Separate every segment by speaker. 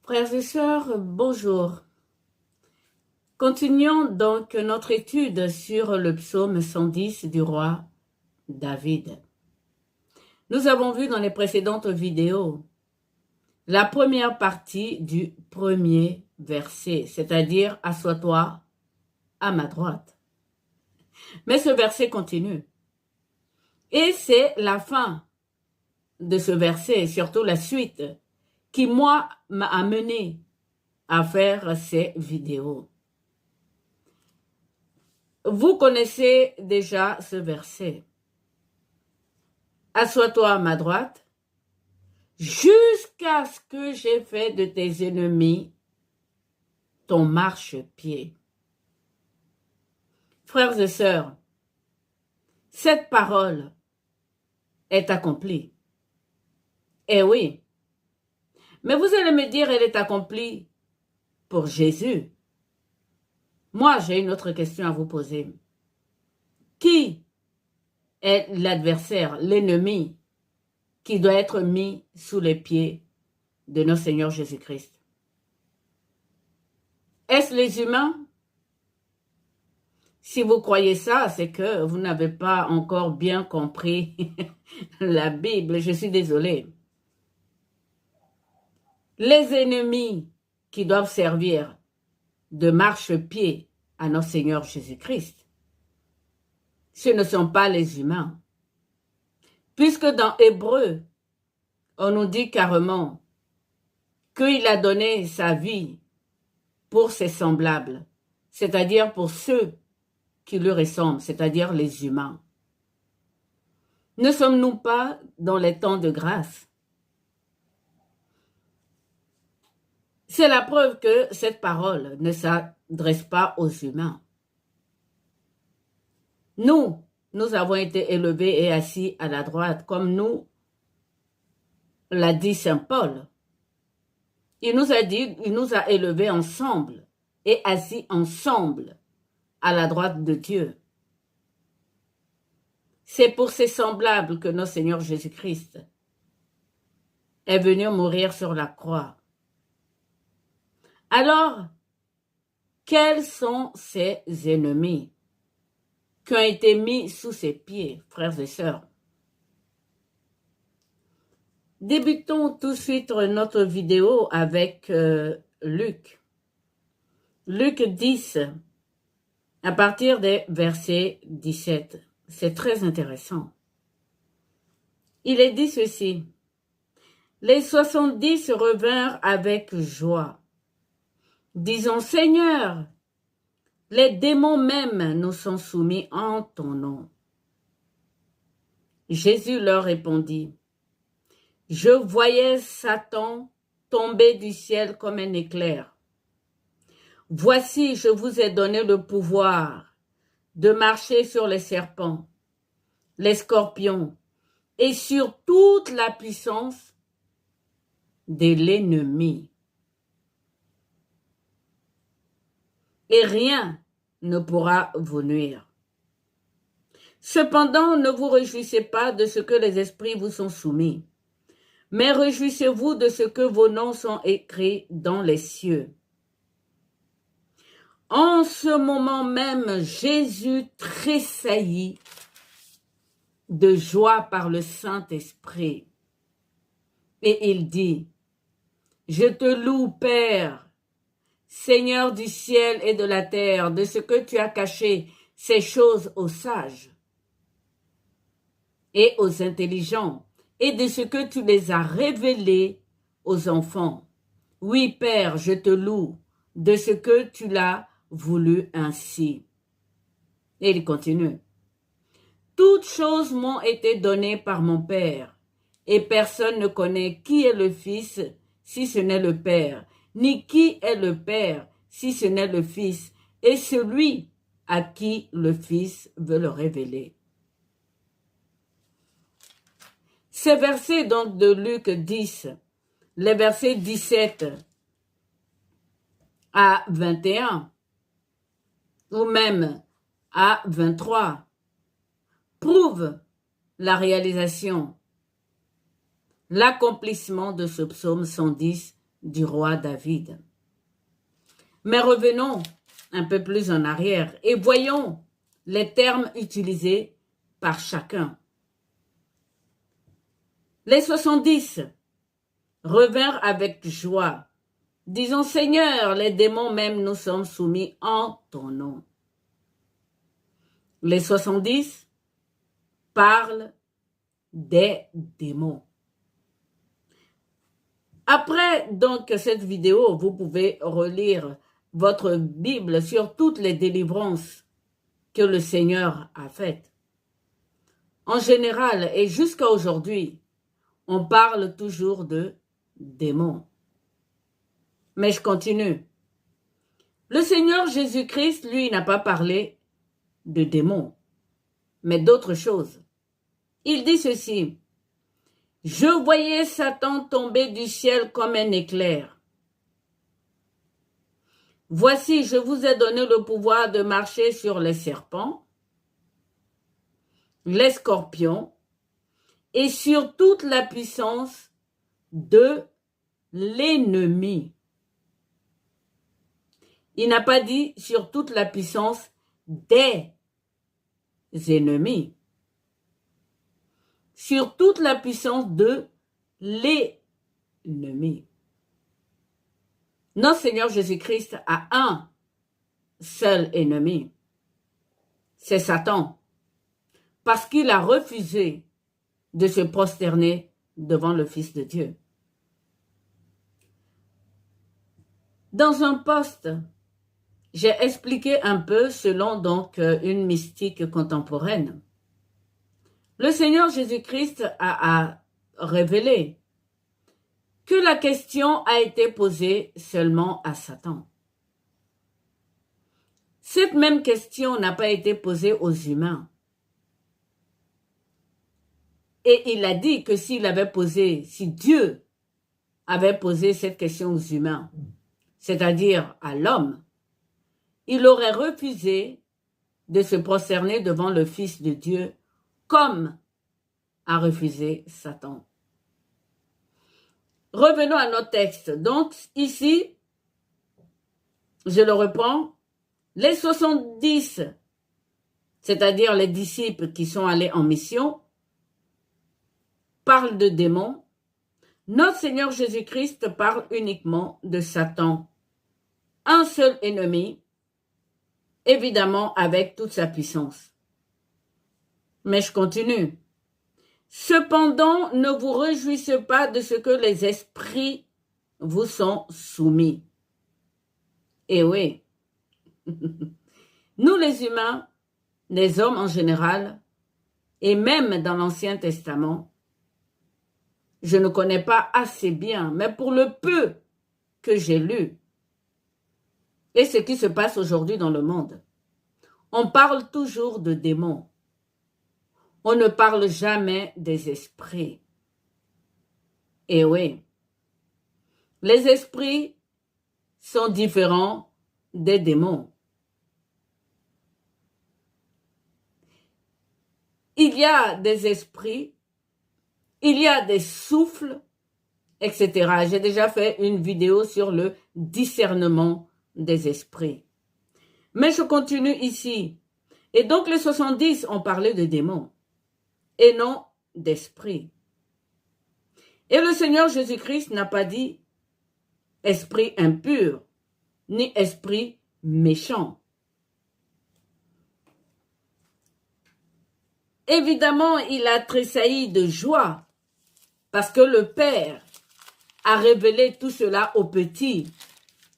Speaker 1: Frères et sœurs, bonjour. Continuons donc notre étude sur le psaume 110 du roi David. Nous avons vu dans les précédentes vidéos la première partie du premier verset, c'est-à-dire « Assois-toi à ma droite ». Mais ce verset continue. Et c'est la fin de ce verset, surtout la suite, qui, moi, m'a amené à faire ces vidéos. Vous connaissez déjà ce verset. Assois-toi à ma droite, jusqu'à ce que j'ai fait de tes ennemis ton marchepied. Frères et sœurs, cette parole est accomplie. Eh oui, mais vous allez me dire, elle est accomplie pour Jésus. Moi, j'ai une autre question à vous poser. Qui est l'adversaire, l'ennemi, qui doit être mis sous les pieds de notre Seigneur Jésus-Christ? Est-ce les humains? Si vous croyez ça, c'est que vous n'avez pas encore bien compris la Bible. Je suis désolée. Les ennemis qui doivent servir de marchepied à notre Seigneur Jésus-Christ, ce ne sont pas les humains. Puisque dans Hébreu, on nous dit carrément qu'il a donné sa vie pour ses semblables, c'est-à-dire pour ceux qui lui ressemblent, c'est-à-dire les humains. Ne sommes-nous pas dans les temps de grâce? C'est la preuve que cette parole ne s'adresse pas aux humains. Nous avons été élevés et assis à la droite, comme nous l'a dit Saint Paul. Il nous a élevés ensemble et assis ensemble à la droite de Dieu. C'est pour ces semblables que notre Seigneur Jésus-Christ est venu mourir sur la croix. Alors, quels sont ces ennemis qui ont été mis sous ses pieds, frères et sœurs? Débutons tout de suite notre vidéo avec Luc. Luc 10, à partir des versets 17. C'est très intéressant. Il est dit ceci. Les 70 revinrent avec joie, disant, Seigneur, les démons même nous sont soumis en ton nom. Jésus leur répondit, je voyais Satan tomber du ciel comme un éclair. Voici, je vous ai donné le pouvoir de marcher sur les serpents, les scorpions et sur toute la puissance de l'ennemi. Et rien ne pourra vous nuire. Cependant, ne vous réjouissez pas de ce que les esprits vous sont soumis, mais réjouissez-vous de ce que vos noms sont écrits dans les cieux. En ce moment même, Jésus tressaillit de joie par le Saint-Esprit. Et il dit, je te loue, Père, Seigneur du ciel et de la terre, de ce que tu as caché ces choses aux sages et aux intelligents, et de ce que tu les as révélées aux enfants. Oui, Père, je te loue de ce que tu l'as voulu ainsi. Et il continue. Toutes choses m'ont été données par mon Père, et personne ne connaît qui est le Fils si ce n'est le Père, ni qui est le Père si ce n'est le Fils, et celui à qui le Fils veut le révéler. Ces versets donc de Luc 10, les versets 17 à 21, ou même à 23, prouvent la réalisation, l'accomplissement de ce psaume 110 du roi David. Mais revenons un peu plus en arrière et voyons les termes utilisés par chacun. Les 70 revinrent avec joie, disant, Seigneur, les démons même nous sommes soumis en ton nom. Les 70 parlent des démons. Après donc cette vidéo, vous pouvez relire votre Bible sur toutes les délivrances que le Seigneur a faites. En général, et jusqu'à aujourd'hui, on parle toujours de démons. Mais je continue. Le Seigneur Jésus-Christ, lui, n'a pas parlé de démons, mais d'autres choses. Il dit ceci, « Je voyais Satan tomber du ciel comme un éclair. Voici, je vous ai donné le pouvoir de marcher sur les serpents, les scorpions, et sur toute la puissance de l'ennemi. » Il n'a pas dit sur toute la puissance des ennemis. Sur toute la puissance de l'ennemi. Notre Seigneur Jésus-Christ a un seul ennemi. C'est Satan. Parce qu'il a refusé de se prosterner devant le Fils de Dieu. Dans un post, j'ai expliqué un peu selon donc une mystique contemporaine. Le Seigneur Jésus-Christ a révélé que la question a été posée seulement à Satan. Cette même question n'a pas été posée aux humains. Et il a dit que si Dieu avait posé cette question aux humains, c'est-à-dire à l'homme, il aurait refusé de se prosterner devant le Fils de Dieu comme a refusé Satan. Revenons à notre texte. Donc, ici, je le reprends, les 70, c'est-à-dire les disciples qui sont allés en mission, parlent de démons. Notre Seigneur Jésus-Christ parle uniquement de Satan, un seul ennemi, évidemment avec toute sa puissance. Mais je continue. Cependant, ne vous réjouissez pas de ce que les esprits vous sont soumis. Et oui, nous les humains, les hommes en général, et même dans l'Ancien Testament, je ne connais pas assez bien, mais pour le peu que j'ai lu, et ce qui se passe aujourd'hui dans le monde, on parle toujours de démons. On ne parle jamais des esprits. Et oui, les esprits sont différents des démons. Il y a des esprits, il y a des souffles, etc. J'ai déjà fait une vidéo sur le discernement des esprits. Mais je continue ici. Et donc les 70 ont parlé de démons et non d'esprit. Et le Seigneur Jésus-Christ n'a pas dit esprit impur, ni esprit méchant. Évidemment, il a tressailli de joie parce que le Père a révélé tout cela aux petits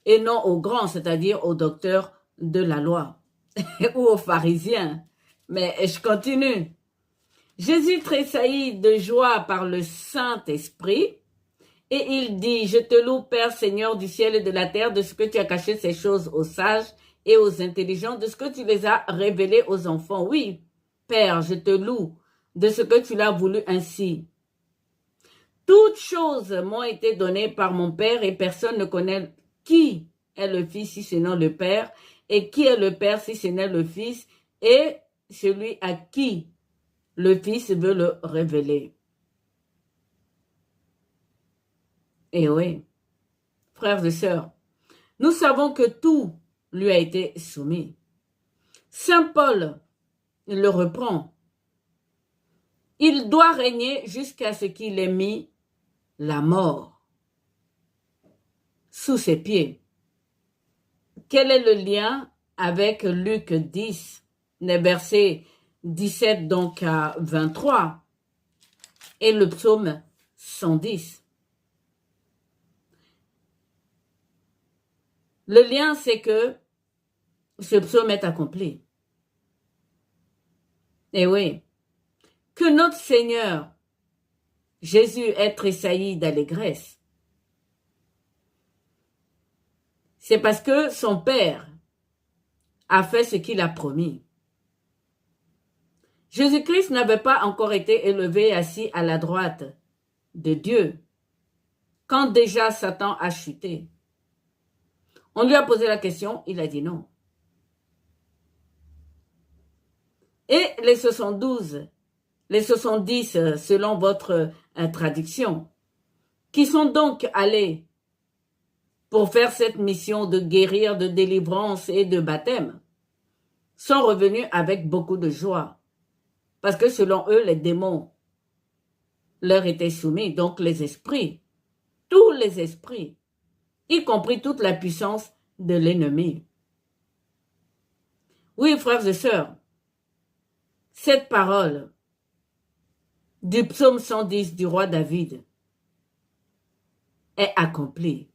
Speaker 1: et non aux grands, c'est-à-dire aux docteurs de la loi ou aux pharisiens. Mais je continue. Jésus tressaillit de joie par le Saint-Esprit et il dit, je te loue Père Seigneur du ciel et de la terre de ce que tu as caché ces choses aux sages et aux intelligents, de ce que tu les as révélées aux enfants. Oui, Père, je te loue de ce que tu l'as voulu ainsi. Toutes choses m'ont été données par mon Père et personne ne connaît qui est le Fils si ce n'est le Père et qui est le Père si ce n'est le Fils et celui à qui le Fils veut le révéler. Et oui, frères et sœurs, nous savons que tout lui a été soumis. Saint Paul le reprend. Il doit régner jusqu'à ce qu'il ait mis la mort sous ses pieds. Quel est le lien avec Luc 10, les versets 17 donc à 23 et le psaume 110? Le lien, c'est que ce psaume est accompli. Et oui, que notre Seigneur Jésus est tressailli d'allégresse, c'est parce que son Père a fait ce qu'il a promis. Jésus-Christ n'avait pas encore été élevé assis à la droite de Dieu quand déjà Satan a chuté. On lui a posé la question, il a dit non. Et les 72, les 70 selon votre traduction, qui sont donc allés pour faire cette mission de guérir, de délivrance et de baptême, sont revenus avec beaucoup de joie. Parce que selon eux, les démons leur étaient soumis, donc les esprits, tous les esprits, y compris toute la puissance de l'ennemi. Oui, frères et sœurs, cette parole du psaume 110 du roi David est accomplie.